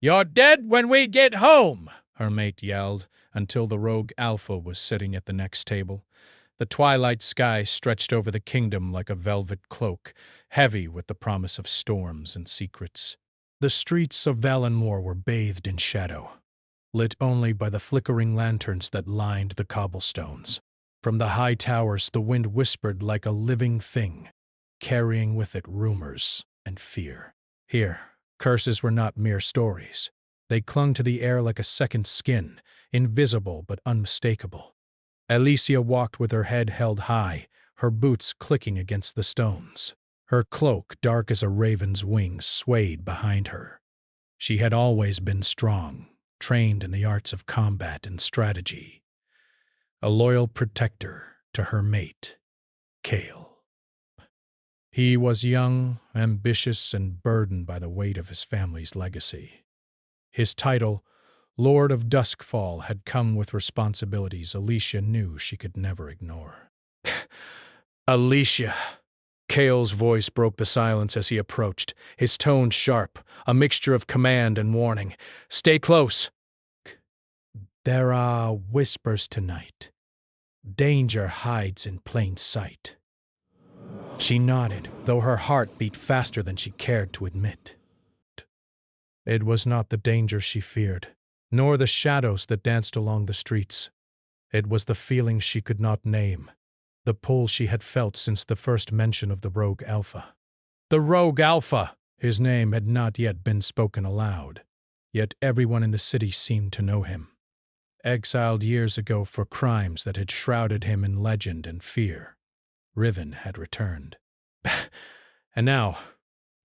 "You're dead when we get home," her mate yelled, until the rogue Alpha was sitting at the next table. The twilight sky stretched over the kingdom like a velvet cloak, heavy with the promise of storms and secrets. The streets of Valenmore were bathed in shadow, lit only by the flickering lanterns that lined the cobblestones. From the high towers the wind whispered like a living thing, carrying with it rumors and fear. Here, curses were not mere stories. They clung to the air like a second skin, invisible but unmistakable. Alicia walked with her head held high, her boots clicking against the stones. Her cloak, dark as a raven's wings, swayed behind her. She had always been strong, trained in the arts of combat and strategy. A loyal protector to her mate, Cale. He was young, ambitious, and burdened by the weight of his family's legacy. His title, Lord of Duskfall, had come with responsibilities Alicia knew she could never ignore. Alicia! Cale's voice broke the silence as he approached, his tone sharp, a mixture of command and warning. "Stay close!" "There are whispers tonight. Danger hides in plain sight." She nodded, though her heart beat faster than she cared to admit. It was not the danger she feared, nor the shadows that danced along the streets. It was the feeling she could not name, the pull she had felt since the first mention of the Rogue Alpha. The Rogue Alpha! His name had not yet been spoken aloud, yet everyone in the city seemed to know him. Exiled years ago for crimes that had shrouded him in legend and fear, Riven had returned. And now,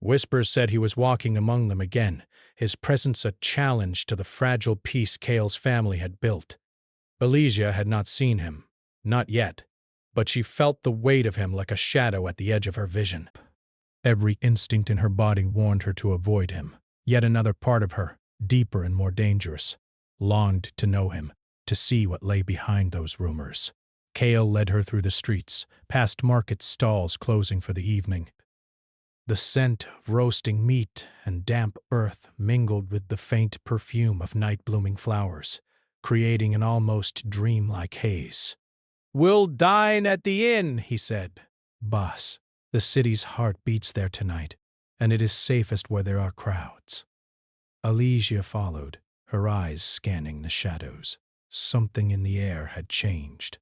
whispers said he was walking among them again, his presence a challenge to the fragile peace Cale's family had built. Alicia had not seen him, not yet, but she felt the weight of him like a shadow at the edge of her vision. Every instinct in her body warned her to avoid him. Yet another part of her, deeper and more dangerous, longed to know him, to see what lay behind those rumors. Cale led her through the streets, past market stalls closing for the evening. The scent of roasting meat and damp earth mingled with the faint perfume of night-blooming flowers, creating an almost dreamlike haze. "We'll dine at the inn," he said. "Boss, the city's heart beats there tonight, and it is safest where there are crowds." Alicia followed, her eyes scanning the shadows. Something in the air had changed.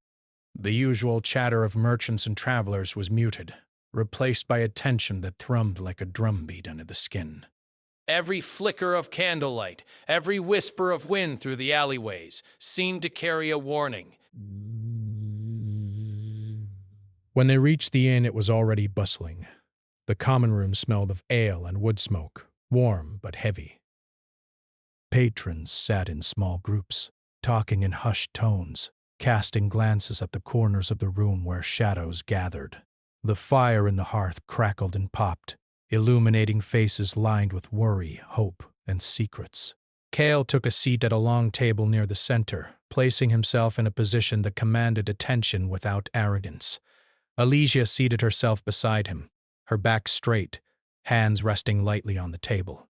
The usual chatter of merchants and travelers was muted, replaced by a tension that thrummed like a drumbeat under the skin. Every flicker of candlelight, every whisper of wind through the alleyways, seemed to carry a warning. When they reached the inn, it was already bustling. The common room smelled of ale and wood smoke, warm but heavy. Patrons sat in small groups, talking in hushed tones, casting glances at the corners of the room where shadows gathered. The fire in the hearth crackled and popped, illuminating faces lined with worry, hope, and secrets. Cale took a seat at a long table near the center, placing himself in a position that commanded attention without arrogance. Alicia seated herself beside him, her back straight, hands resting lightly on the table.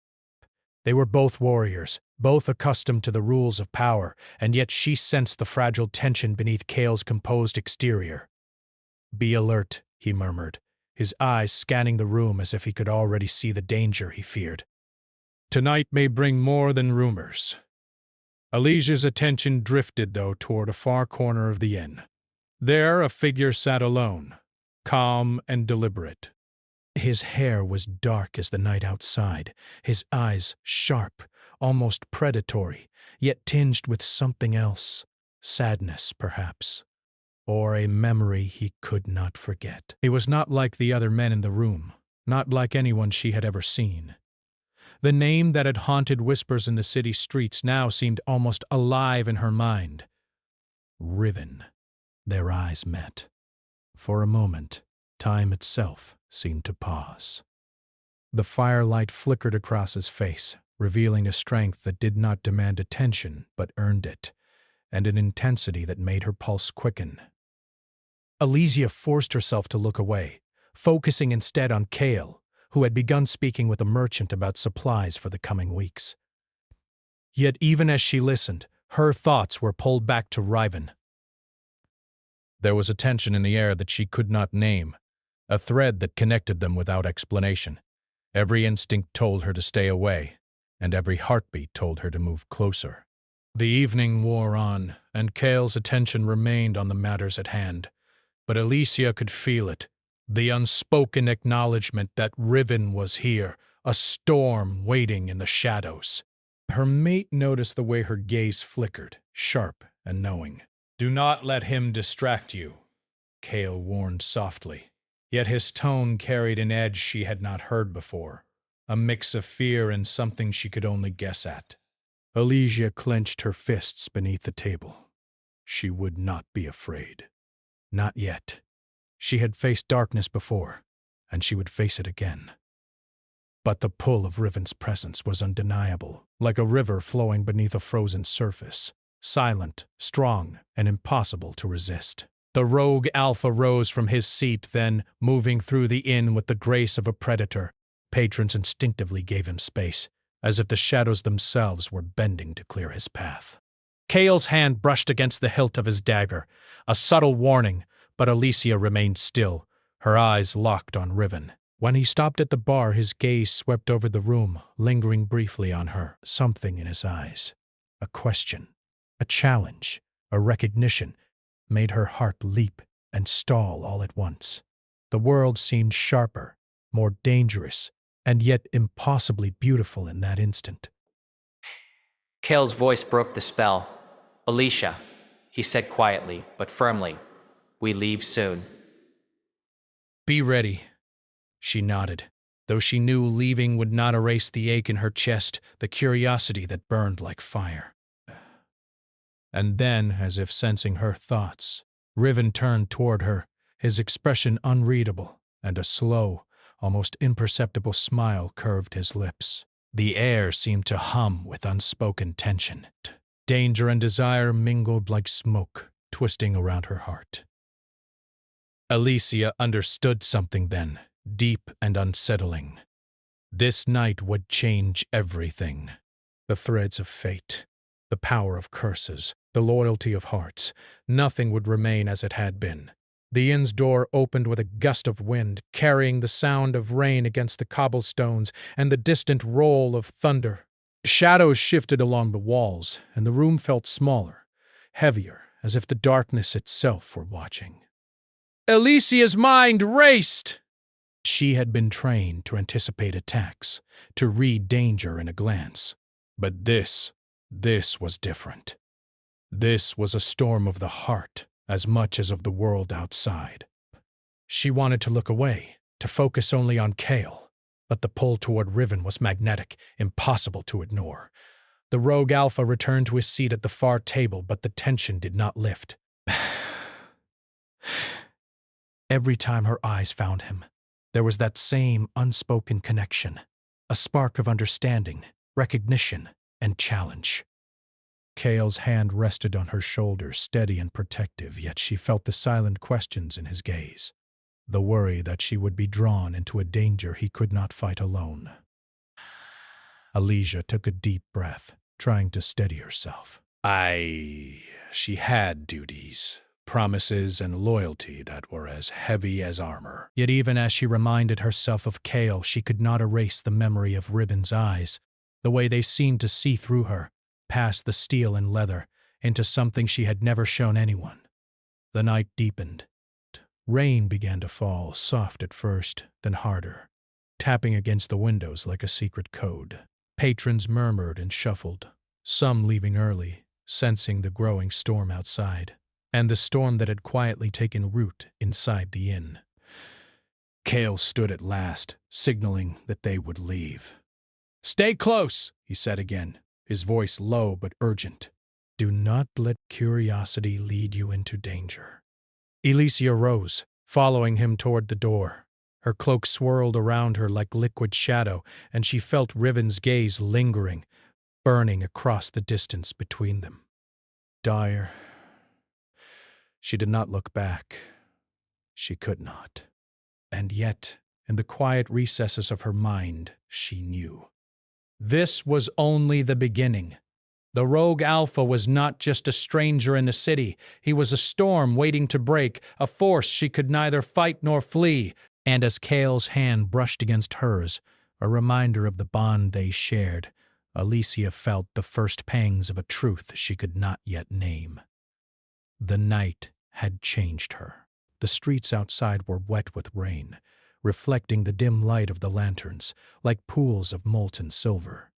They were both warriors, both accustomed to the rules of power, and yet she sensed the fragile tension beneath Cale's composed exterior. "Be alert," he murmured, his eyes scanning the room as if he could already see the danger he feared. "Tonight may bring more than rumors." Alicia's attention drifted, though, toward a far corner of the inn. There a figure sat alone, calm and deliberate. His hair was dark as the night outside, his eyes sharp, almost predatory, yet tinged with something else, sadness, perhaps, or a memory he could not forget. He was not like the other men in the room, not like anyone she had ever seen. The name that had haunted whispers in the city streets now seemed almost alive in her mind. Riven. Their eyes met. For a moment, time itself seemed to pause. The firelight flickered across his face, revealing a strength that did not demand attention but earned it, and an intensity that made her pulse quicken. Alicia forced herself to look away, focusing instead on Cale, who had begun speaking with a merchant about supplies for the coming weeks. Yet even as she listened, her thoughts were pulled back to Riven. There was a tension in the air that she could not name, a thread that connected them without explanation. Every instinct told her to stay away, and every heartbeat told her to move closer. The evening wore on, and Cale's attention remained on the matters at hand. But Alicia could feel it, the unspoken acknowledgement that Riven was here, a storm waiting in the shadows. Her mate noticed the way her gaze flickered, sharp and knowing. "Do not let him distract you," Cale warned softly. Yet his tone carried an edge she had not heard before, a mix of fear and something she could only guess at. Alicia clenched her fists beneath the table. She would not be afraid. Not yet. She had faced darkness before, and she would face it again. But the pull of Riven's presence was undeniable, like a river flowing beneath a frozen surface, silent, strong, and impossible to resist. The rogue alpha rose from his seat, then, moving through the inn with the grace of a predator, patrons instinctively gave him space, as if the shadows themselves were bending to clear his path. Cale's hand brushed against the hilt of his dagger, a subtle warning, but Alicia remained still, her eyes locked on Riven. When he stopped at the bar, his gaze swept over the room, lingering briefly on her, something in his eyes. A question, a challenge, a recognition, made her heart leap and stall all at once. The world seemed sharper, more dangerous, and yet impossibly beautiful in that instant. Cale's voice broke the spell. "Alicia," he said quietly but firmly, "we leave soon." "Be ready." She nodded, though she knew leaving would not erase the ache in her chest, the curiosity that burned like fire. And then, as if sensing her thoughts, Riven turned toward her, his expression unreadable, and a slow, almost imperceptible smile curved his lips. The air seemed to hum with unspoken tension. Danger and desire mingled like smoke, twisting around her heart. Alicia understood something then, deep and unsettling. This night would change everything. The threads of fate, the power of curses, the loyalty of hearts. Nothing would remain as it had been. The inn's door opened with a gust of wind, carrying the sound of rain against the cobblestones and the distant roll of thunder. Shadows shifted along the walls, and the room felt smaller, heavier, as if the darkness itself were watching. Alicia's mind raced! She had been trained to anticipate attacks, to read danger in a glance. But this was different. This was a storm of the heart, as much as of the world outside. She wanted to look away, to focus only on Cale, but the pull toward Riven was magnetic, impossible to ignore. The rogue alpha returned to his seat at the far table, but the tension did not lift. Every time her eyes found him, there was that same unspoken connection, a spark of understanding, recognition, and challenge. Cale's hand rested on her shoulder, steady and protective, yet she felt the silent questions in his gaze, the worry that she would be drawn into a danger he could not fight alone. Alicia took a deep breath, trying to steady herself. She had duties, promises, and loyalty that were as heavy as armor. Yet even as she reminded herself of Cale, she could not erase the memory of Riven's eyes, the way they seemed to see through her, past the steel and leather, into something she had never shown anyone. The night deepened. Rain began to fall, soft at first, then harder, tapping against the windows like a secret code. Patrons murmured and shuffled, some leaving early, sensing the growing storm outside, and the storm that had quietly taken root inside the inn. Cale stood at last, signaling that they would leave. "Stay close," he said again, his voice low but urgent. "Do not let curiosity lead you into danger." Alicia rose, following him toward the door. Her cloak swirled around her like liquid shadow, and she felt Riven's gaze lingering, burning across the distance between them. Dire. She did not look back. She could not. And yet, in the quiet recesses of her mind, she knew. This was only the beginning. The rogue Alpha was not just a stranger in the city. He was a storm waiting to break, a force she could neither fight nor flee. And as Cale's hand brushed against hers, a reminder of the bond they shared, Alicia felt the first pangs of a truth she could not yet name. The night had changed her. The streets outside were wet with rain, reflecting the dim light of the lanterns, like pools of molten silver.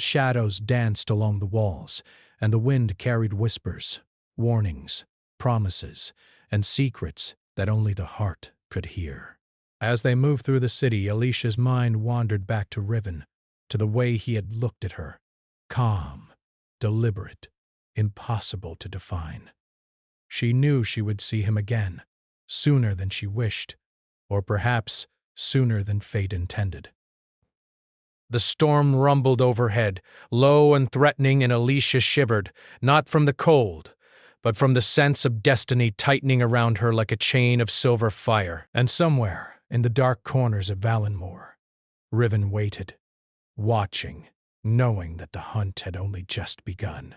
Shadows danced along the walls, and the wind carried whispers, warnings, promises, and secrets that only the heart could hear. As they moved through the city, Alicia's mind wandered back to Riven, to the way he had looked at her, calm, deliberate, impossible to define. She knew she would see him again, sooner than she wished, or perhaps sooner than fate intended. The storm rumbled overhead, low and threatening, and Alicia shivered, not from the cold, but from the sense of destiny tightening around her like a chain of silver fire. And somewhere, in the dark corners of Valenmore, Riven waited, watching, knowing that the hunt had only just begun.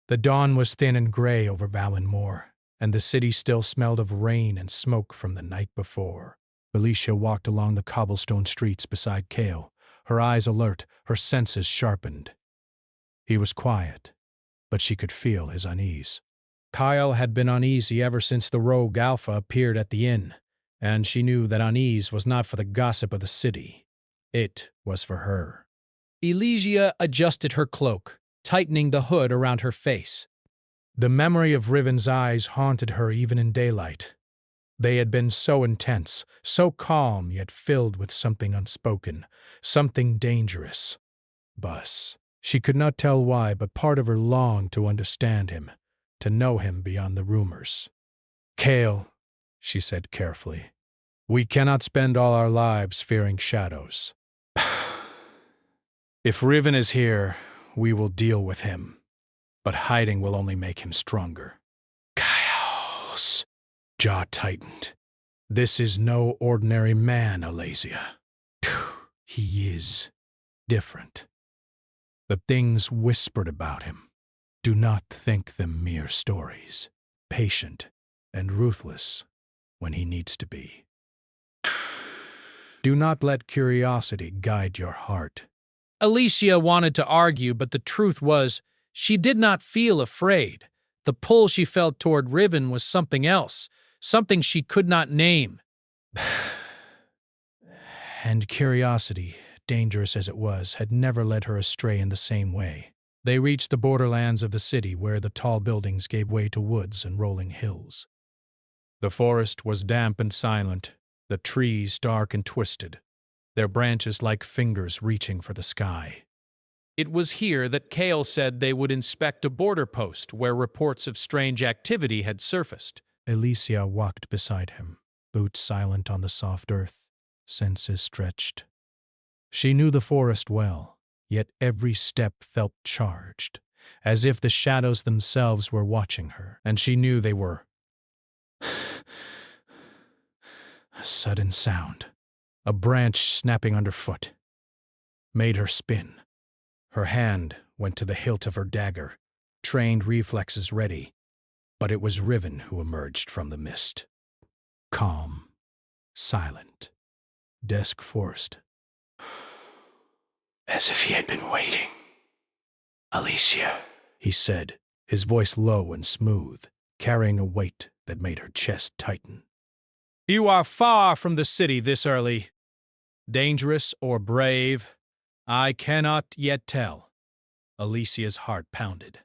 The dawn was thin and gray over Valenmore, and the city still smelled of rain and smoke from the night before. Alicia walked along the cobblestone streets beside Cale, her eyes alert, her senses sharpened. He was quiet, but she could feel his unease. Kyle had been uneasy ever since the rogue Alpha appeared at the inn, and she knew that unease was not for the gossip of the city. It was for her. Elysia adjusted her cloak, tightening the hood around her face. The memory of Riven's eyes haunted her even in daylight. They had been so intense, so calm, yet filled with something unspoken, something dangerous. Bus. She could not tell why, but part of her longed to understand him, to know him beyond the rumors. "Cale," she said carefully, "we cannot spend all our lives fearing shadows. If Riven is here, we will deal with him, but hiding will only make him stronger." Kyle's jaw tightened. "This is no ordinary man, Alasia. He is different. The things whispered about him, do not think them mere stories. Patient and ruthless when he needs to be. Do not let curiosity guide your heart." Alicia wanted to argue, but the truth was, she did not feel afraid. The pull she felt toward Riven was something else, something she could not name. And curiosity, dangerous as it was, had never led her astray in the same way. They reached the borderlands of the city, where the tall buildings gave way to woods and rolling hills. The forest was damp and silent, the trees dark and twisted, their branches like fingers reaching for the sky. It was here that Cale said they would inspect a border post where reports of strange activity had surfaced. Alicia walked beside him, boots silent on the soft earth, senses stretched. She knew the forest well, yet every step felt charged, as if the shadows themselves were watching her, and she knew they were. A sudden sound, a branch snapping underfoot, made her spin. Her hand went to the hilt of her dagger, trained reflexes ready, but it was Riven who emerged from the mist. Calm, silent, desk forced. As if he had been waiting. "Alicia," he said, his voice low and smooth, carrying a weight that made her chest tighten. "You are far from the city this early. Dangerous or brave, I cannot yet tell." Alicia's heart pounded.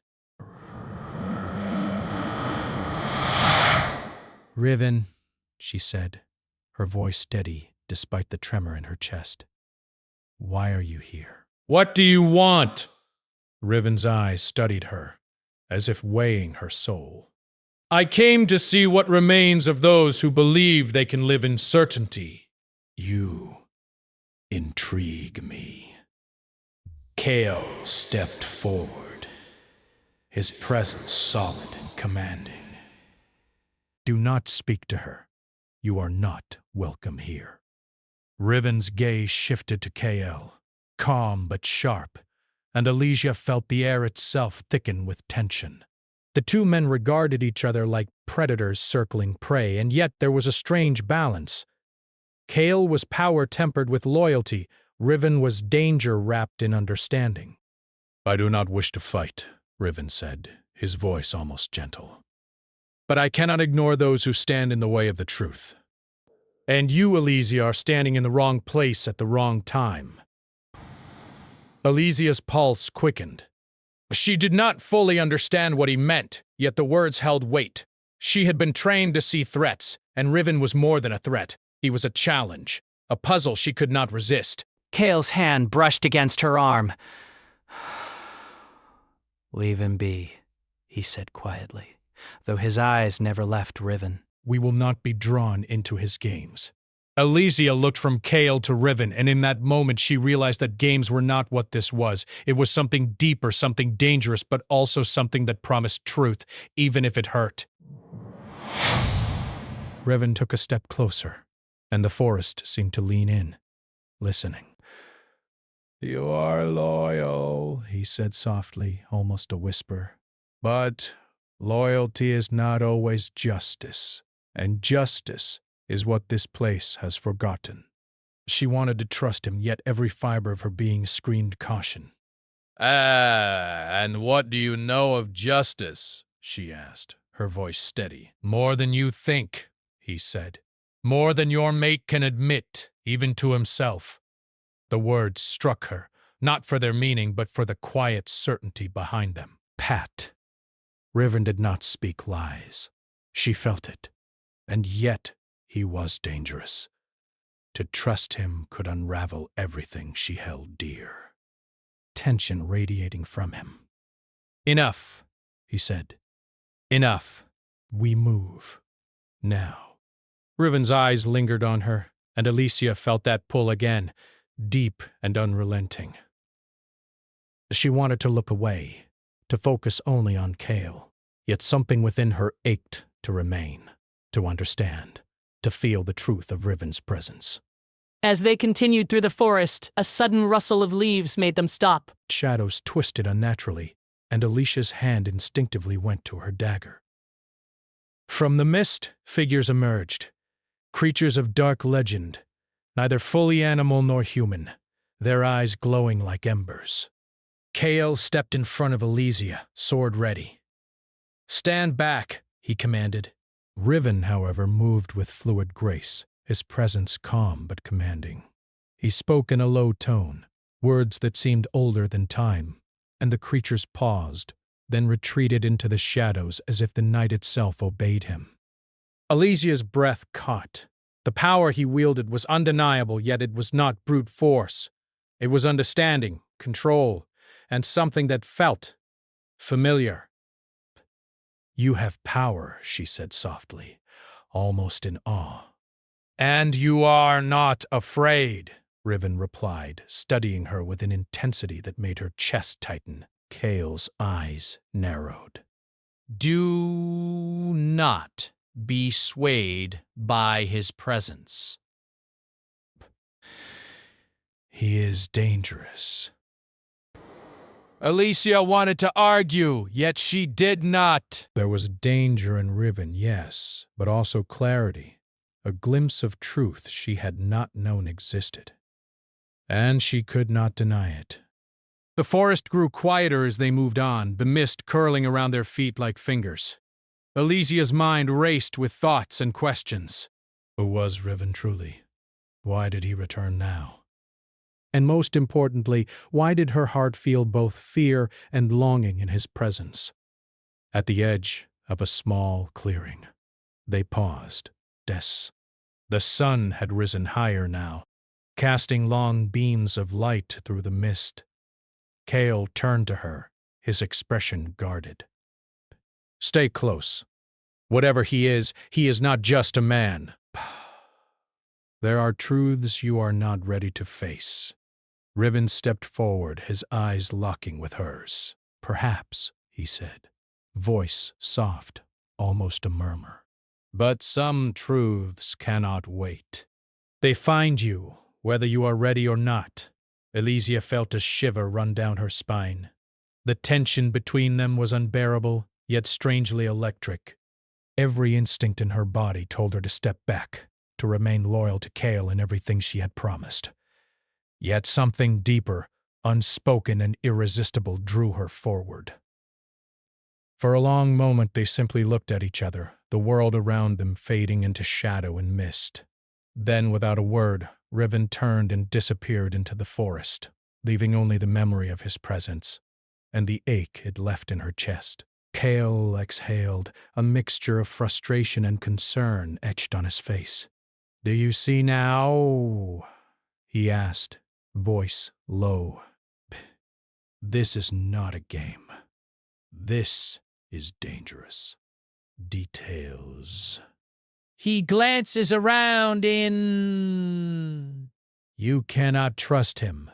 "Riven," she said, her voice steady despite the tremor in her chest. "Why are you here?" "What do you want?" Riven's eyes studied her, as if weighing her soul. "I came to see what remains of those who believe they can live in certainty." "You intrigue me." Cale stepped forward, his presence solid and commanding. "Do not speak to her. You are not welcome here." Riven's gaze shifted to Cale, calm but sharp, and Alicia felt the air itself thicken with tension. The two men regarded each other like predators circling prey, and yet there was a strange balance. Cale was power tempered with loyalty, Riven was danger wrapped in understanding. "I do not wish to fight," Riven said, his voice almost gentle. "But I cannot ignore those who stand in the way of the truth. And you, Elysia, are standing in the wrong place at the wrong time." Elysia's pulse quickened. She did not fully understand what he meant, yet the words held weight. She had been trained to see threats, and Riven was more than a threat. He was a challenge, a puzzle she could not resist. Cale's hand brushed against her arm. "Leave him be," he said quietly, though his eyes never left Riven. "We will not be drawn into his games." Elysia looked from Cale to Riven, and in that moment she realized that games were not what this was. It was something deeper, something dangerous, but also something that promised truth, even if it hurt. Riven took a step closer, and the forest seemed to lean in, listening. "You are loyal," he said softly, almost a whisper. "But loyalty is not always justice, and justice is what this place has forgotten." She wanted to trust him, yet every fiber of her being screamed caution. And what do you know of justice?" she asked, her voice steady. "More than you think," he said. "More than your mate can admit, even to himself." The words struck her, not for their meaning, but for the quiet certainty behind them. Pat. Riven did not speak lies. She felt it. And yet he was dangerous. To trust him could unravel everything she held dear. Tension radiating from him. "Enough," he said. "Enough. We move. Now." Riven's eyes lingered on her, and Elysia felt that pull again, deep and unrelenting. She wanted to look away, to focus only on Cale, yet something within her ached to remain, to understand, to feel the truth of Riven's presence. As they continued through the forest, a sudden rustle of leaves made them stop. Shadows twisted unnaturally, and Alicia's hand instinctively went to her dagger. From the mist, figures emerged, creatures of dark legend, neither fully animal nor human, their eyes glowing like embers. Cale stepped in front of Elysia, sword ready. "Stand back," he commanded. Riven, however, moved with fluid grace, his presence calm but commanding. He spoke in a low tone, words that seemed older than time, and the creatures paused, then retreated into the shadows as if the night itself obeyed him. Elysia's breath caught. The power he wielded was undeniable, yet it was not brute force. It was understanding, control, and something that felt familiar. "You have power," she said softly, almost in awe. "And you are not afraid," Riven replied, studying her with an intensity that made her chest tighten. Cale's eyes narrowed. "Do not be swayed by his presence. He is dangerous." Elysia wanted to argue, yet she did not. There was danger in Riven, yes, but also clarity, a glimpse of truth she had not known existed. And she could not deny it. The forest grew quieter as they moved on, the mist curling around their feet like fingers. Elysia's mind raced with thoughts and questions. Who was Riven truly? Why did he return now? And most importantly, why did her heart feel both fear and longing in his presence? At the edge of a small clearing, they paused. The sun had risen higher now, casting long beams of light through the mist. Cale turned to her, his expression guarded. "Stay close. Whatever he is not just a man. There are truths you are not ready to face." Riven stepped forward, his eyes locking with hers. "Perhaps," he said, voice soft, almost a murmur. "But some truths cannot wait. They find you, whether you are ready or not. Elysia felt a shiver run down her spine. The tension between them was unbearable, yet strangely electric. Every instinct in her body told her to step back, to remain loyal to Cale in everything she had promised. Yet something deeper, unspoken and irresistible, drew her forward. For a long moment they simply looked at each other, the world around them fading into shadow and mist. Then, without a word, Riven turned and disappeared into the forest, leaving only the memory of his presence, and the ache it left in her chest. Cale exhaled, a mixture of frustration and concern etched on his face. "Do you see now?" he asked, voice low. "This is not a game. This is dangerous. Details." He glances around in... "You cannot trust him."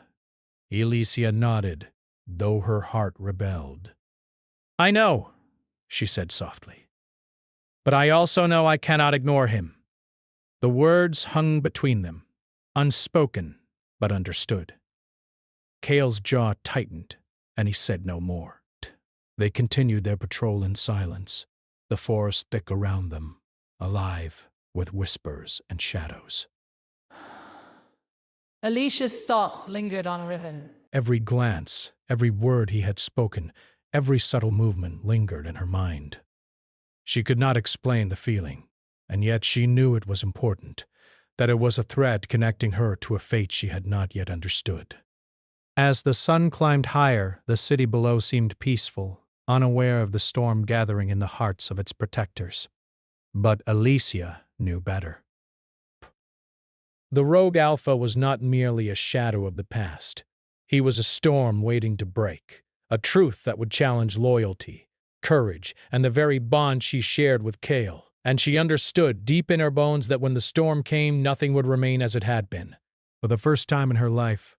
Elysia nodded, though her heart rebelled. "I know," she said softly. "But I also know I cannot ignore him." The words hung between them, unspoken but understood. Cale's jaw tightened, and he said no more. They continued their patrol in silence, the forest thick around them, alive with whispers and shadows. Alicia's thoughts lingered on Riven. Every glance, every word he had spoken, every subtle movement lingered in her mind. She could not explain the feeling, and yet she knew it was important, that it was a thread connecting her to a fate she had not yet understood. As the sun climbed higher, the city below seemed peaceful, unaware of the storm gathering in the hearts of its protectors. But Elysia knew better. The rogue Alpha was not merely a shadow of the past. He was a storm waiting to break, a truth that would challenge loyalty, courage, and the very bond she shared with Cale. And she understood deep in her bones that when the storm came, nothing would remain as it had been. For the first time in her life,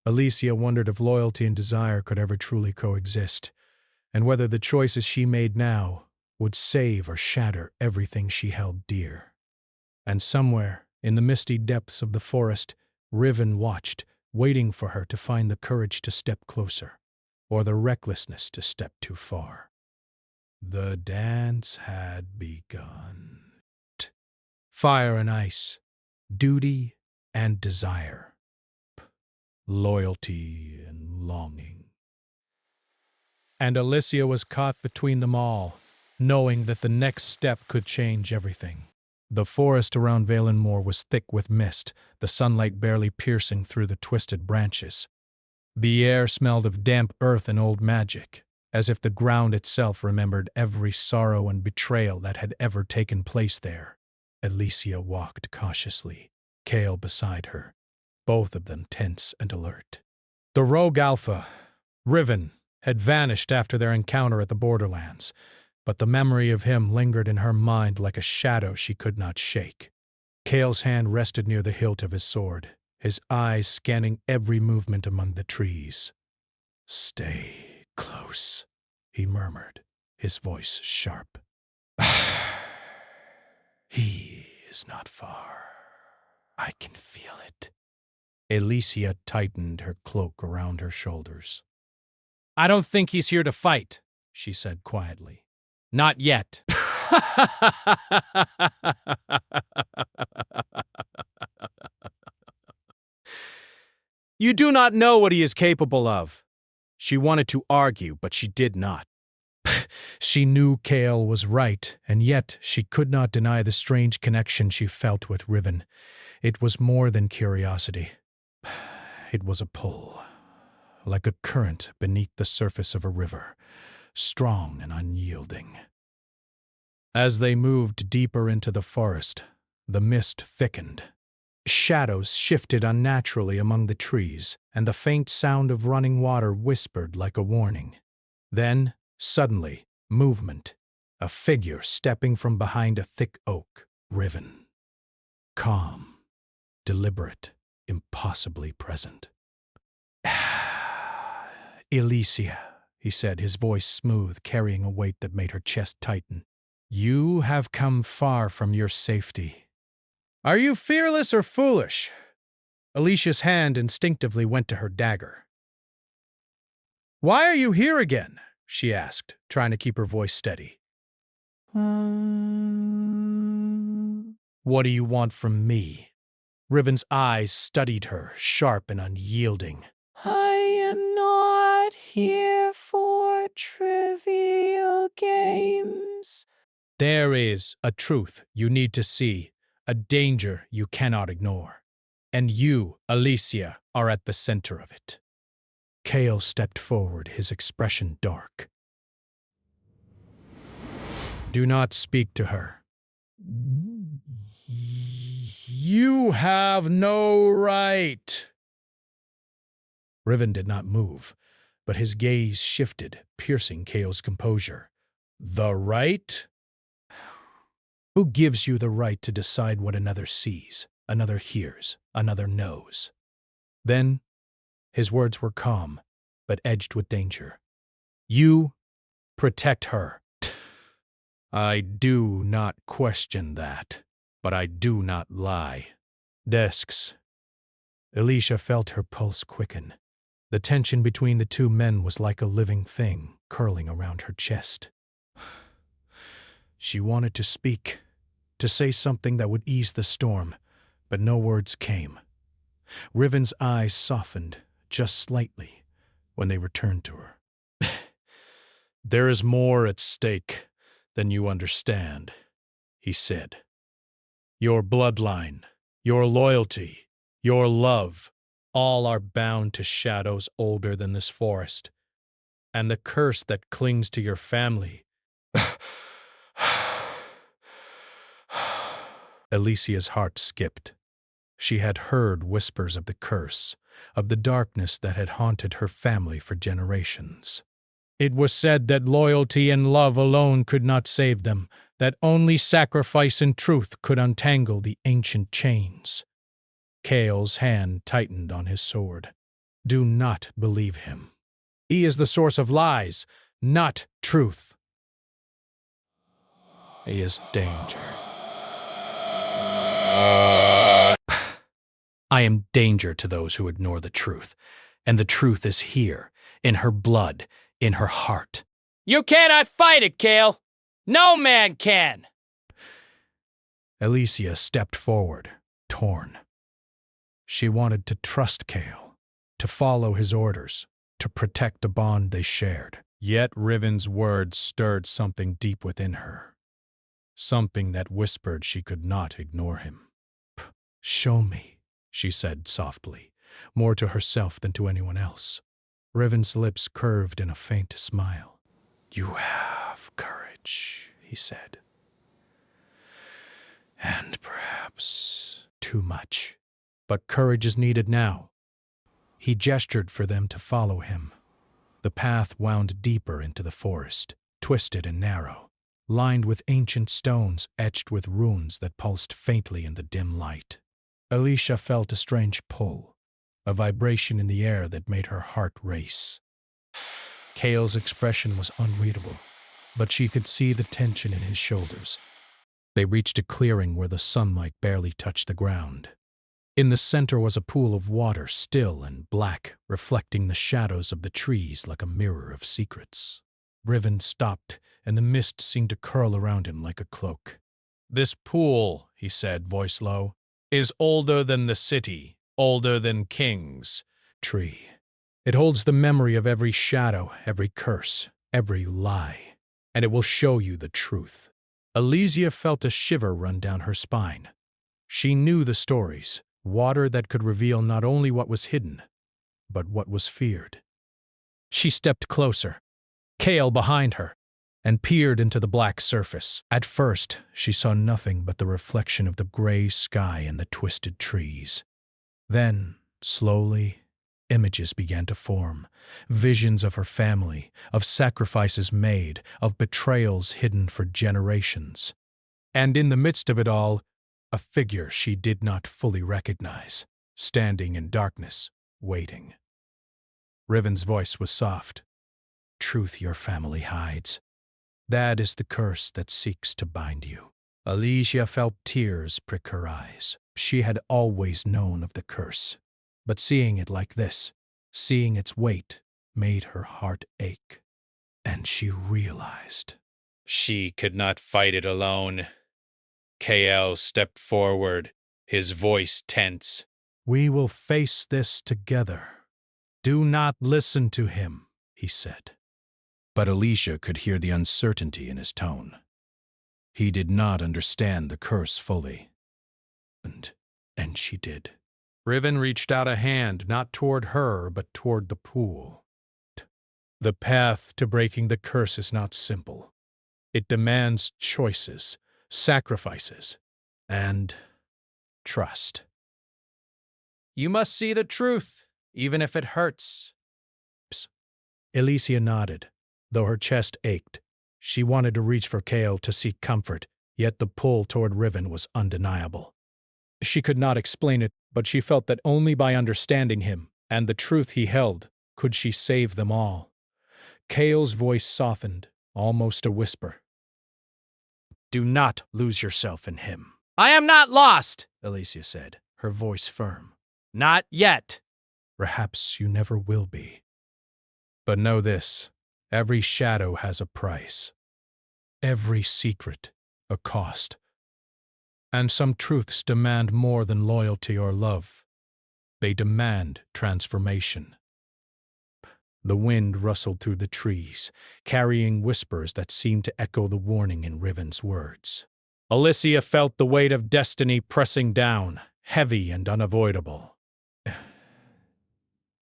Elysia wondered if loyalty and desire could ever truly coexist, and whether the choices she made now would save or shatter everything she held dear. And somewhere, in the misty depths of the forest, Riven watched, waiting for her to find the courage to step closer, or the recklessness to step too far. The dance had begun. Fire and ice, duty and desire, loyalty and longing. And Elysia was caught between them all, knowing that the next step could change everything. The forest around Valenmoor was thick with mist, the sunlight barely piercing through the twisted branches. The air smelled of damp earth and old magic, as if the ground itself remembered every sorrow and betrayal that had ever taken place there. Elysia walked cautiously, Cale beside her, both of them tense and alert. The rogue Alpha, Riven, had vanished after their encounter at the Borderlands, but the memory of him lingered in her mind like a shadow she could not shake. Cale's hand rested near the hilt of his sword, his eyes scanning every movement among the trees. "Stay close," he murmured, his voice sharp. "He is not far. I can feel it." Elysia tightened her cloak around her shoulders. "I don't think he's here to fight," she said quietly. "Not yet." "You do not know what he is capable of." She wanted to argue, but she did not. She knew Cale was right, and yet she could not deny the strange connection she felt with Riven. It was more than curiosity. It was a pull, like a current beneath the surface of a river, strong and unyielding. As they moved deeper into the forest, the mist thickened. Shadows shifted unnaturally among the trees, and the faint sound of running water whispered like a warning. Then, suddenly, movement, a figure stepping from behind a thick oak, Riven. Calm, deliberate, impossibly present. "Elysia," he said, his voice smooth, carrying a weight that made her chest tighten. "You have come far from your safety. Are you fearless or foolish? Alicia's hand instinctively went to her dagger. "Why are you here again?" she asked, trying to keep her voice steady. "What do you want from me?" Riven's eyes studied her, sharp and unyielding. I am not here for trivial games. There is a truth you need to see, a danger you cannot ignore. And you, Alicia, are at the center of it. Kale stepped forward, his expression dark. "Do not speak to her. You have no right." Riven did not move, but his gaze shifted, piercing Kale's composure. "The right? Who gives you the right to decide what another sees, another hears, another knows?" Then, his words were calm, but edged with danger. "You protect her." "I do not question that, but I do not lie." Desks. Alicia felt her pulse quicken. The tension between the two men was like a living thing curling around her chest. She wanted to speak, to say something that would ease the storm, but no words came. Riven's eyes softened, just slightly, when they returned to her. "There is more at stake than you understand," he said. "Your bloodline, your loyalty, your love, all are bound to shadows older than this forest. And the curse that clings to your family." Alicia's heart skipped. She had heard whispers of the curse, of the darkness that had haunted her family for generations. It was said that loyalty and love alone could not save them, that only sacrifice and truth could untangle the ancient chains. Kale's hand tightened on his sword. "Do not believe him. He is the source of lies, not truth. He is danger." "I am danger to those who ignore the truth, and the truth is here, in her blood, in her heart." You cannot fight it, Kale. No man can. Alicia stepped forward, torn. She wanted to trust Kale, to follow his orders, to protect the bond they shared. Yet Riven's words stirred something deep within her, something that whispered she could not ignore him. "Show me," she said softly, more to herself than to anyone else. Riven's lips curved in a faint smile. "You have courage," he said. "And perhaps too much. But courage is needed now." He gestured for them to follow him. The path wound deeper into the forest, twisted and narrow, lined with ancient stones etched with runes that pulsed faintly in the dim light. Alicia felt a strange pull, a vibration in the air that made her heart race. Kale's expression was unreadable, but she could see the tension in his shoulders. They reached a clearing where the sunlight barely touched the ground. In the center was a pool of water, still and black, reflecting the shadows of the trees like a mirror of secrets. Riven stopped, and the mist seemed to curl around him like a cloak. "This pool," he said, voice low, "is older than the city, older than kings." Tree. "It holds the memory of every shadow, every curse, every lie, and it will show you the truth." Alicia felt a shiver run down her spine. She knew the stories, water that could reveal not only what was hidden, but what was feared. She stepped closer, Kale behind her, and peered into the black surface. At first, she saw nothing but the reflection of the gray sky and the twisted trees. Then, slowly, images began to form, visions of her family, of sacrifices made, of betrayals hidden for generations. And in the midst of it all, a figure she did not fully recognize, standing in darkness, waiting. Riven's voice was soft. "Truth your family hides. That is the curse that seeks to bind you." Alicia felt tears prick her eyes. She had always known of the curse, But seeing it like this, seeing its weight, made her heart ache. And she realized she could not fight it alone. KL stepped forward, his voice tense. "We will face this together. Do not listen to him," he said. But Alicia could hear the uncertainty in his tone. He did not understand the curse fully. And she did. Riven reached out a hand, not toward her, but toward the pool. The path to breaking the curse is not simple. It demands choices, sacrifices, and trust. You must see the truth, even if it hurts. Alicia nodded, though her chest ached. She wanted to reach for Kale to seek comfort, yet the pull toward Riven was undeniable. She could not explain it, but she felt that only by understanding him and the truth he held could she save them all. Kale's voice softened, almost a whisper. "Do not lose yourself in him." "I am not lost," Alicia said, her voice firm. "Not yet." "Perhaps you never will be. But know this, every shadow has a price. Every secret, a cost. And some truths demand more than loyalty or love. They demand transformation." The wind rustled through the trees, carrying whispers that seemed to echo the warning in Riven's words. Alicia felt the weight of destiny pressing down, heavy and unavoidable.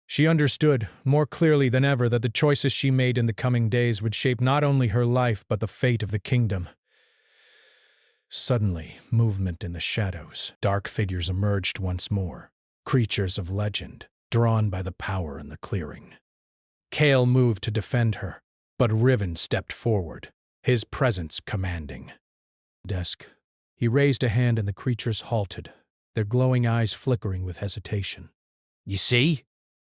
She understood, more clearly than ever, that the choices she made in the coming days would shape not only her life but the fate of the kingdom. Suddenly, movement in the shadows. Dark figures emerged once more, creatures of legend, drawn by the power in the clearing. Kale moved to defend her, but Riven stepped forward, his presence commanding. Desk. He raised a hand and the creatures halted, their glowing eyes flickering with hesitation. "You see?"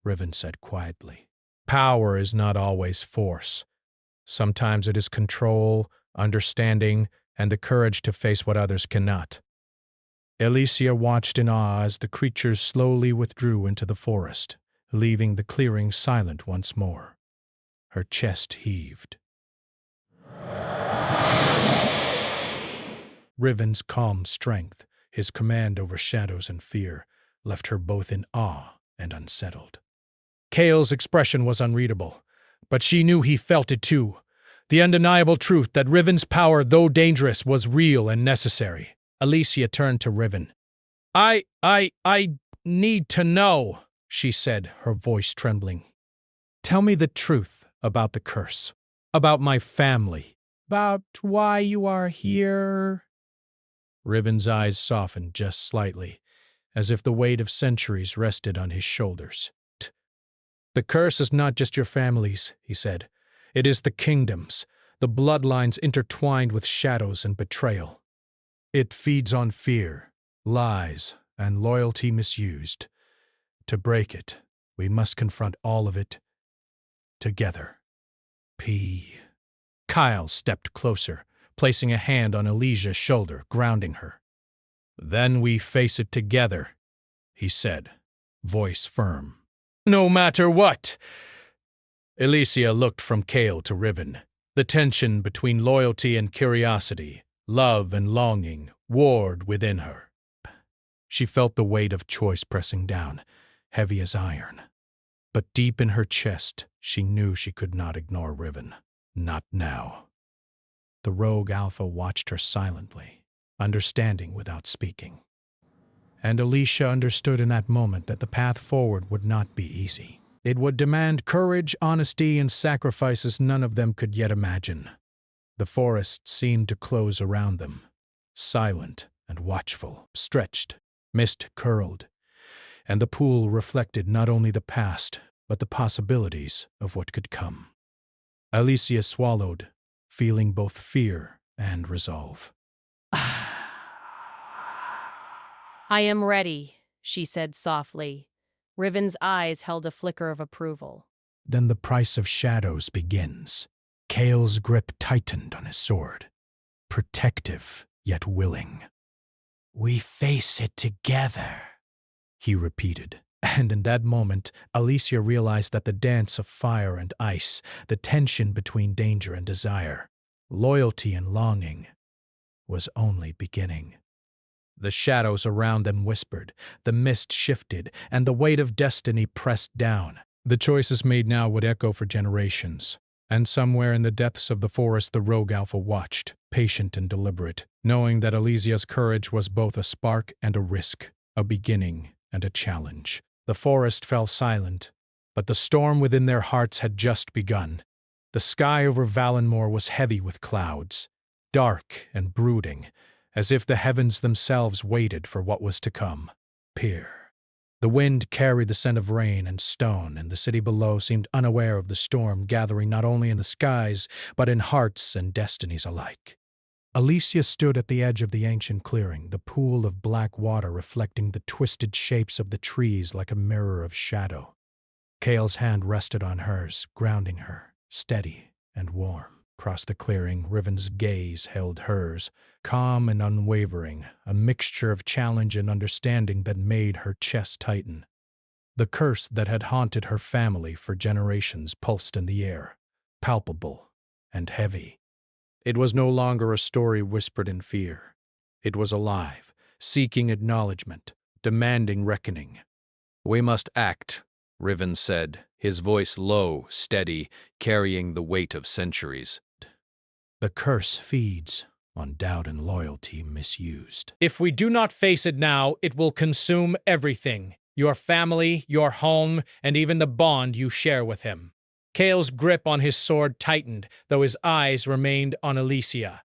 Riven said quietly. "Power is not always force. Sometimes it is control, understanding, and the courage to face what others cannot." Alicia watched in awe as the creatures slowly withdrew into the forest, leaving the clearing silent once more. Her chest heaved. Riven's calm strength, his command over shadows and fear, left her both in awe and unsettled. Kale's expression was unreadable, but she knew he felt it too. The undeniable truth that Riven's power, though dangerous, was real and necessary. Alicia turned to Riven. I need to know," she said, her voice trembling. "Tell me the truth about the curse, about my family, about why you are here." Riven's eyes softened just slightly, as if the weight of centuries rested on his shoulders. "The curse is not just your family's," he said. "It is the kingdom's, the bloodlines intertwined with shadows and betrayal. It feeds on fear, lies, and loyalty misused. To break it, we must confront all of it together." Kyle stepped closer, placing a hand on Alicia's shoulder, grounding her. "Then we face it together," he said, voice firm. "No matter what!" Alicia looked from Kale to Riven. The tension between loyalty and curiosity, love and longing, warred within her. She felt the weight of choice pressing down, heavy as iron. But deep in her chest, she knew she could not ignore Riven. Not now. The rogue Alpha watched her silently, understanding without speaking. And Alicia understood in that moment that the path forward would not be easy. It would demand courage, honesty, and sacrifices none of them could yet imagine. The forest seemed to close around them, silent and watchful, stretched, mist curled, and the pool reflected not only the past, but the possibilities of what could come. Alicia swallowed, feeling both fear and resolve. "I am ready," she said softly. Riven's eyes held a flicker of approval. Then the price of shadows begins. Kale's grip tightened on his sword, protective yet willing. "We face it together," he repeated, And in that moment, Alicia realized that the dance of fire and ice, the tension between danger and desire, loyalty and longing, was only beginning. The shadows around them whispered, the mist shifted, and the weight of destiny pressed down. The choices made now would echo for generations, and somewhere in the depths of the forest the rogue alpha watched, patient and deliberate, knowing that Alicia's courage was both a spark and a risk, a beginning and a challenge. The forest fell silent, but the storm within their hearts had just begun. The sky over Valenmore was heavy with clouds, dark and brooding, as if the heavens themselves waited for what was to come. Peer. The wind carried the scent of rain and stone, and the city below seemed unaware of the storm gathering not only in the skies, but in hearts and destinies alike. Alicia stood at the edge of the ancient clearing, the pool of black water reflecting the twisted shapes of the trees like a mirror of shadow. Cale's hand rested on hers, grounding her, steady and warm. Across the clearing, Riven's gaze held hers, calm and unwavering, a mixture of challenge and understanding that made her chest tighten. The curse that had haunted her family for generations pulsed in the air, palpable and heavy. It was no longer a story whispered in fear. It was alive, seeking acknowledgement, demanding reckoning. "We must act," Riven said, his voice low, steady, carrying the weight of centuries. The curse feeds on doubt and loyalty misused. If we do not face it now, it will consume everything. Your family, your home, and even the bond you share with him. Cale's grip on his sword tightened, though his eyes remained on Alicia.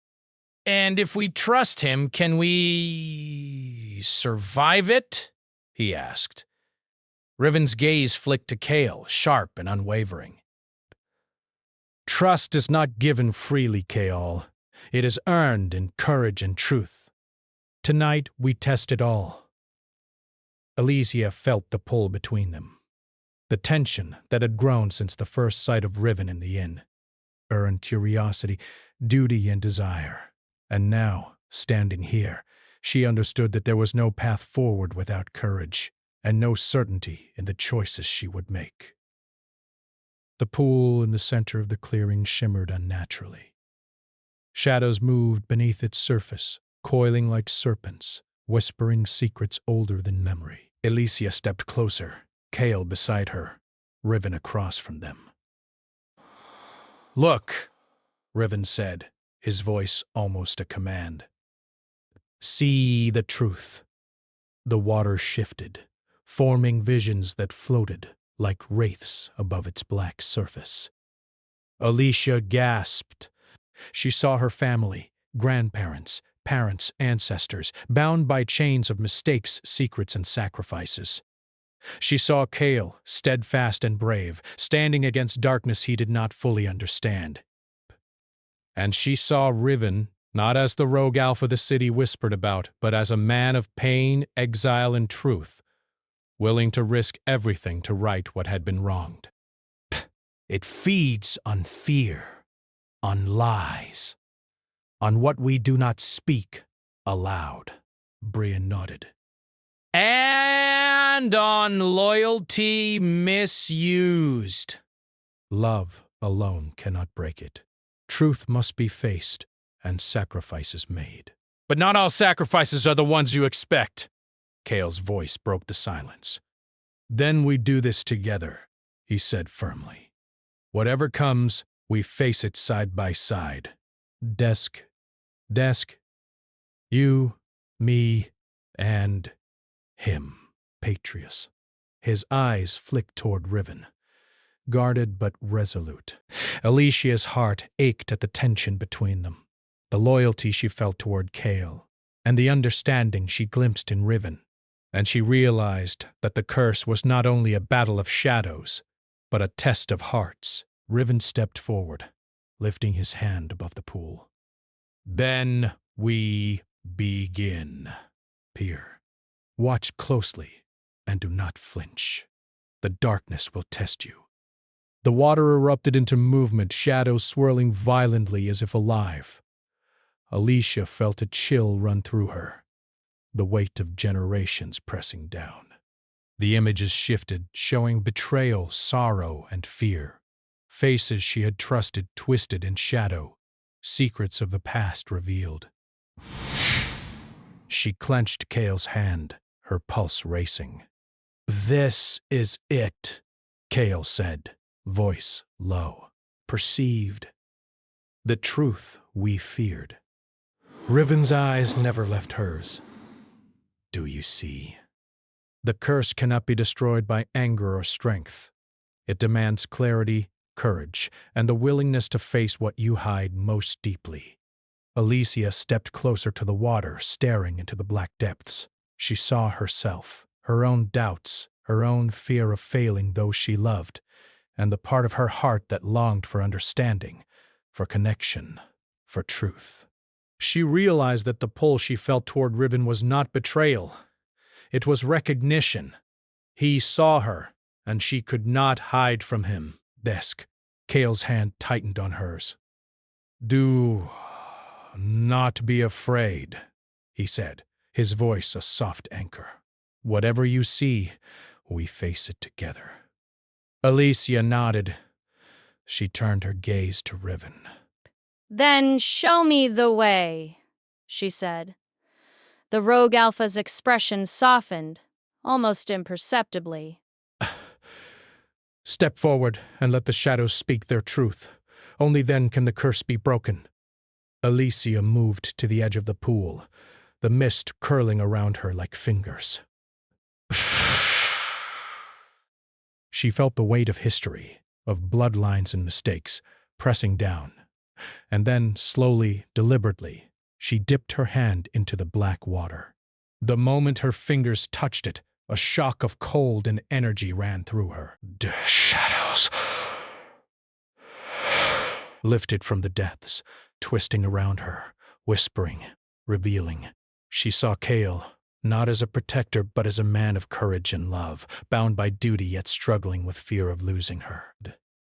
And if we trust him, can we survive it? He asked. Riven's gaze flicked to Cale, sharp and unwavering. Trust is not given freely, Cale. It is earned in courage and truth. Tonight we test it all. Alicia felt the pull between them. The tension that had grown since the first sight of Riven in the inn. Earned curiosity, duty and desire. And now, standing here, she understood that there was no path forward without courage, and no certainty in the choices she would make. The pool in the center of the clearing shimmered unnaturally. Shadows moved beneath its surface, coiling like serpents, whispering secrets older than memory. Alicia stepped closer, Cale beside her, Riven across from them. "Look," Riven said, his voice almost a command. "See the truth." The water shifted, forming visions that floated like wraiths above its black surface. Alicia gasped. She saw her family, grandparents, parents, ancestors, bound by chains of mistakes, secrets, and sacrifices. She saw Cale, steadfast and brave, standing against darkness he did not fully understand. And she saw Riven, not as the rogue alpha the city whispered about, but as a man of pain, exile, and truth, willing to risk everything to right what had been wronged. It feeds on fear, on lies, on what we do not speak aloud, Brian nodded. And on loyalty misused. Love alone cannot break it. Truth must be faced and sacrifices made. But not all sacrifices are the ones you expect. Cale's voice broke the silence. Then we do this together, he said firmly. Whatever comes, we face it side by side. Desk. You, me, and him, Patrius. His eyes flicked toward Riven, guarded but resolute. Alicia's heart ached at the tension between them, the loyalty she felt toward Cale, and the understanding she glimpsed in Riven. And she realized that the curse was not only a battle of shadows, but a test of hearts. Riven stepped forward, lifting his hand above the pool. Then we begin. Peer, watch closely and do not flinch. The darkness will test you. The water erupted into movement, shadows swirling violently as if alive. Alicia felt a chill run through her, the weight of generations pressing down. The images shifted, showing betrayal, sorrow, and fear. Faces she had trusted twisted in shadow, secrets of the past revealed. She clenched Kale's hand, her pulse racing. "This is it," Kale said, voice low. "Perceived. The truth we feared." Riven's eyes never left hers. "Do you see? The curse cannot be destroyed by anger or strength. It demands clarity, courage, and the willingness to face what you hide most deeply." Alicia stepped closer to the water, staring into the black depths. She saw herself, her own doubts, her own fear of failing those she loved, and the part of her heart that longed for understanding, for connection, for truth. She realized that the pull she felt toward Riven was not betrayal. It was recognition. He saw her, and she could not hide from him. Desk. Kale's hand tightened on hers. "Do not be afraid," he said, his voice a soft anchor. "Whatever you see, we face it together." Alicia nodded. She turned her gaze to Riven. "Then show me the way," she said. The rogue alpha's expression softened, almost imperceptibly. "Step forward and let the shadows speak their truth. Only then can the curse be broken." Alicia moved to the edge of the pool, the mist curling around her like fingers. She felt the weight of history, of bloodlines and mistakes, pressing down. And then, slowly, deliberately, she dipped her hand into the black water. The moment her fingers touched it, a shock of cold and energy ran through her. "The shadows," lifted from the depths, twisting around her, whispering, revealing. She saw Kale, not as a protector but as a man of courage and love, bound by duty yet struggling with fear of losing her.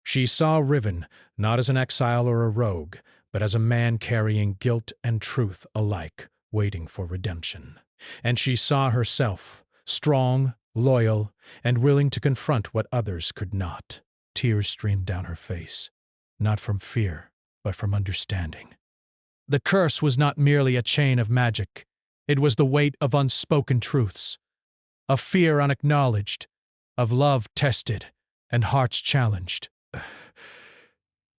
She saw Riven, not as an exile or a rogue, but as a man carrying guilt and truth alike, waiting for redemption. And she saw herself, strong, loyal, and willing to confront what others could not. Tears streamed down her face, not from fear, but from understanding. The curse was not merely a chain of magic. It was the weight of unspoken truths, of fear unacknowledged, of love tested, and hearts challenged.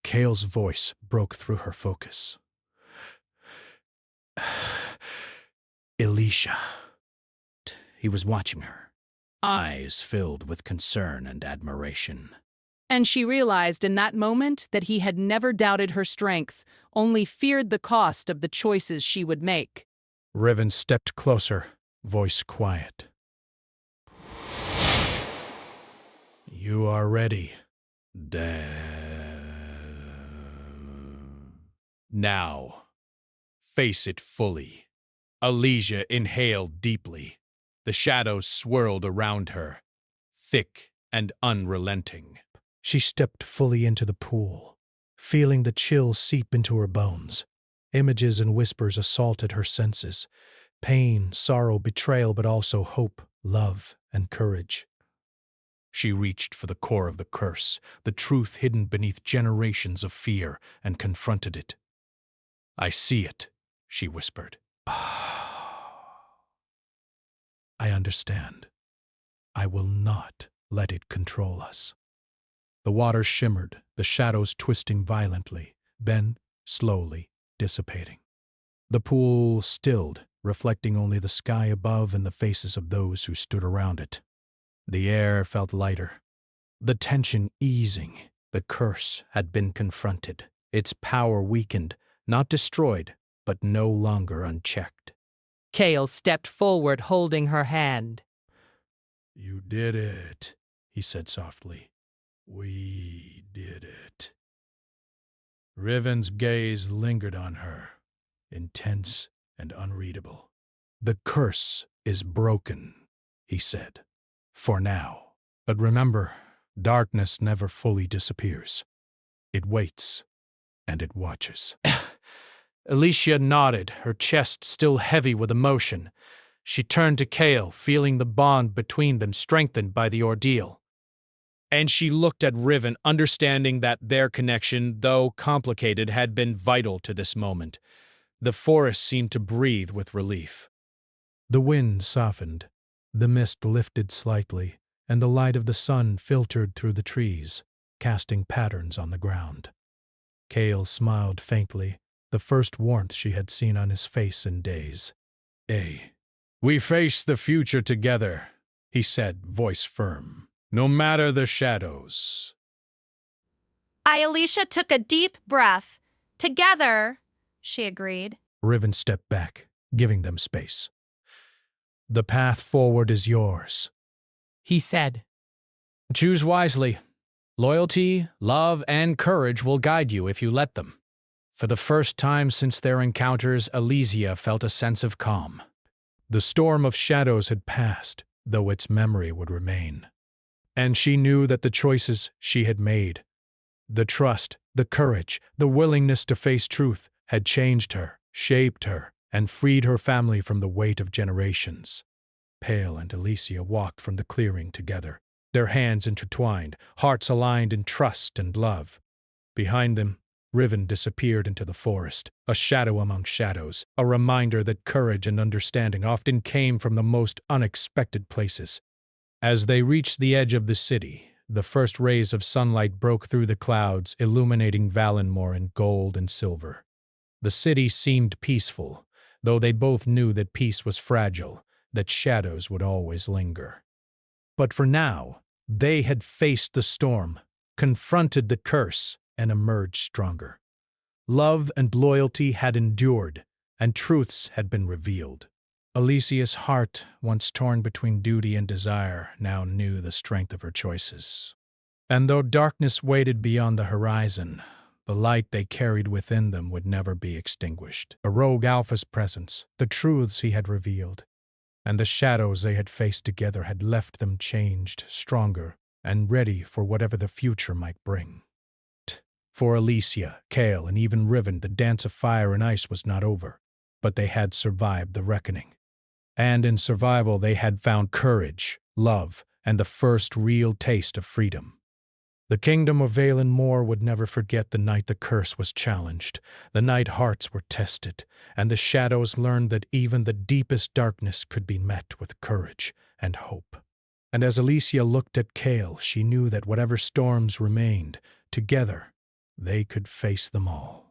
Kale's voice broke through her focus. "Alicia." He was watching her, eyes filled with concern and admiration. And she realized in that moment that he had never doubted her strength, only feared the cost of the choices she would make. Riven stepped closer, voice quiet. "You are ready. Now, face it fully." Alicia inhaled deeply. The shadows swirled around her, thick and unrelenting. She stepped fully into the pool, feeling the chill seep into her bones. Images and whispers assaulted her senses. Pain, sorrow, betrayal, but also hope, love, and courage. She reached for the core of the curse, the truth hidden beneath generations of fear, and confronted it. "I see it," she whispered. "I understand. I will not let it control us." The water shimmered, the shadows twisting violently, then, slowly, dissipating. The pool stilled, reflecting only the sky above and the faces of those who stood around it. The air felt lighter, the tension easing. The curse had been confronted, its power weakened, not destroyed, but no longer unchecked. Kale stepped forward, holding her hand. "You did it," he said softly. "We did it." Riven's gaze lingered on her, intense and unreadable. "The curse is broken," he said, "for now. But remember, darkness never fully disappears. It waits, and it watches." Alicia nodded, her chest still heavy with emotion. She turned to Kale, feeling the bond between them strengthened by the ordeal. And she looked at Riven, understanding that their connection, though complicated, had been vital to this moment. The forest seemed to breathe with relief. The wind softened, the mist lifted slightly, and the light of the sun filtered through the trees, casting patterns on the ground. Kale smiled faintly, the first warmth she had seen on his face in days. We face the future together, he said, voice firm, no matter the shadows. Alicia took a deep breath. Together, she agreed. Riven stepped back, giving them space. The path forward is yours, He said, choose wisely. Loyalty, love, and courage will guide you if you let them. For the first time since their encounters, Alicia felt a sense of calm. The storm of shadows had passed, though its memory would remain. And she knew that the choices she had made, the trust, the courage, the willingness to face truth, had changed her, shaped her, and freed her family from the weight of generations. Pale and Alicia walked from the clearing together, their hands intertwined, hearts aligned in trust and love. Behind them, Riven disappeared into the forest, a shadow among shadows, a reminder that courage and understanding often came from the most unexpected places. As they reached the edge of the city, the first rays of sunlight broke through the clouds, illuminating Valenmore in gold and silver. The city seemed peaceful, though they both knew that peace was fragile, that shadows would always linger. But for now, they had faced the storm, confronted the curse, and emerged stronger. Love and loyalty had endured, and truths had been revealed. Alicia's heart, once torn between duty and desire, now knew the strength of her choices. And though darkness waited beyond the horizon, the light they carried within them would never be extinguished. A rogue alpha's presence, the truths he had revealed, and the shadows they had faced together had left them changed, stronger, and ready for whatever the future might bring. For Alicia, Kale, and even Riven, the dance of fire and ice was not over, but they had survived the reckoning. And in survival they had found courage, love, and the first real taste of freedom. The kingdom of Valenmore would never forget the night the curse was challenged, the night hearts were tested, and the shadows learned that even the deepest darkness could be met with courage and hope. And as Alicia looked at Kale, she knew that whatever storms remained, together, they could face them all.